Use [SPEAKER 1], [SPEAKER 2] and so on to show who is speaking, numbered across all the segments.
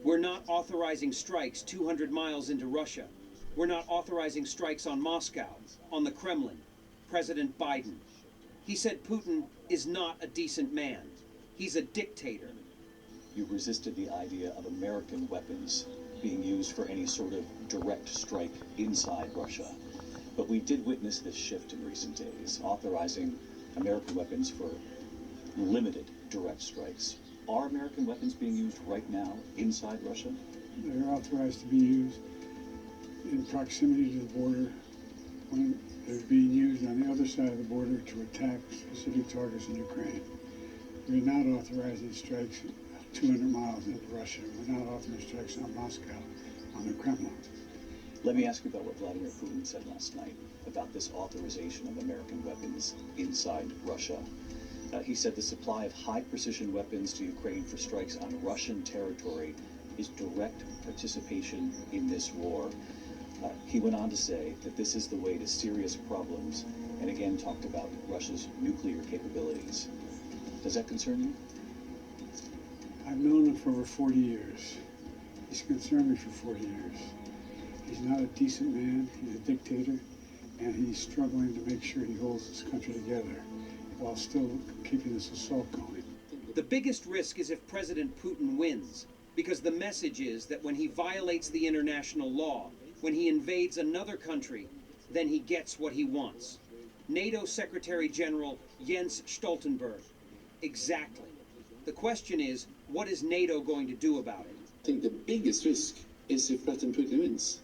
[SPEAKER 1] We're not authorizing strikes 200 miles into Russia. We're not authorizing strikes on Moscow, on the Kremlin, President Biden. He said Putin is not a decent man. He's a dictator.
[SPEAKER 2] You resisted the idea of American weapons being used for any sort of direct strike inside Russia. But we did witness this shift in recent days, authorizing American weapons for limited direct strikes. Are American weapons being used right now inside Russia?
[SPEAKER 3] They're authorized to be used in proximity to the border when they're being used on the other side of the border to attack specific targets in Ukraine. We're not authorizing strikes 200 miles into Russia. We're not authorizing strikes on Moscow, on the Kremlin.
[SPEAKER 2] Let me ask you about what Vladimir Putin said last night about this authorization of American weapons inside Russia. He said the supply of high-precision weapons to Ukraine for strikes on Russian territory is direct participation in this war. He went on to say that this is the way to serious problems, and again talked about Russia's nuclear capabilities. Does that concern you?
[SPEAKER 3] I've known him for over 40 years. He's concerned me for 40 years. He's not a decent man, he's a dictator, and he's struggling to make sure he holds his country together while still keeping this assault going.
[SPEAKER 1] The biggest risk is if President Putin wins, because the message is that when he violates the international law, when he invades another country, then he gets what he wants. NATO Secretary General Jens Stoltenberg. Exactly. The question is, what is NATO going to do about it?
[SPEAKER 4] I think the biggest risk is if President Putin wins.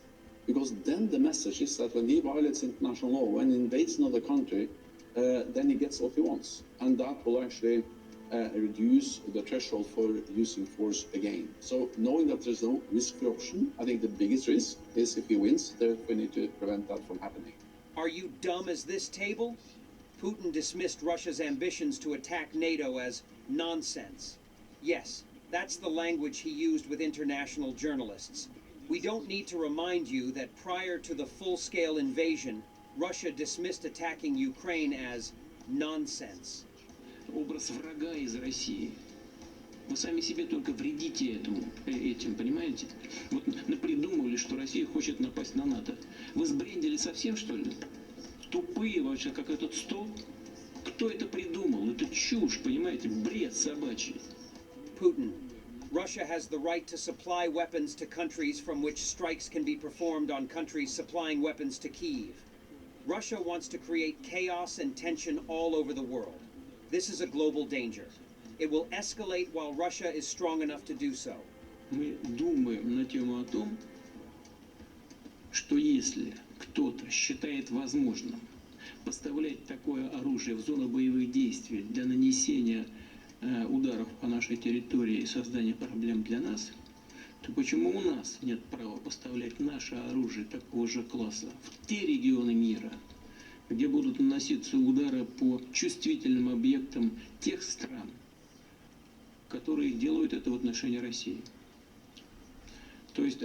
[SPEAKER 4] Because then the message is that when he violates international law, when he invades another country, then he gets what he wants. And that will actually reduce the threshold for using force again. So knowing that there's no risk-free option, I think the biggest risk is if he wins, that we need to prevent that from happening.
[SPEAKER 1] Are you dumb as this table? Putin dismissed Russia's ambitions to attack NATO as nonsense. Yes, that's the language he used with international journalists. We don't need to remind you that prior to the full-scale invasion, Russia dismissed attacking Ukraine as nonsense.
[SPEAKER 5] Образ врага из России. Вы сами себе только вредите этим, понимаете? Вот напридумывали, что Россия хочет напасть на НАТО. Вы сбрендили совсем, что ли? Тупые вообще, как этот стол. Кто это придумал? Это чушь, понимаете? Бред собачий.
[SPEAKER 1] Putin. Russia has the right to supply weapons to countries from which strikes can be performed on countries supplying weapons to Kyiv. Russia wants to create chaos and tension all over the world. This is a global danger. It will escalate while Russia is strong enough to do so.
[SPEAKER 5] Мы думаем на тему о том, что если кто-то считает возможным поставлять такое оружие в зону боевых действий для нанесения ударов по нашей территории и создания проблем для нас, то почему у нас нет права поставлять наше оружие такого же класса в те регионы мира, где будут наноситься удары по чувствительным объектам тех стран, которые делают это в отношении России? То есть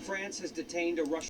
[SPEAKER 1] France has detained a Russian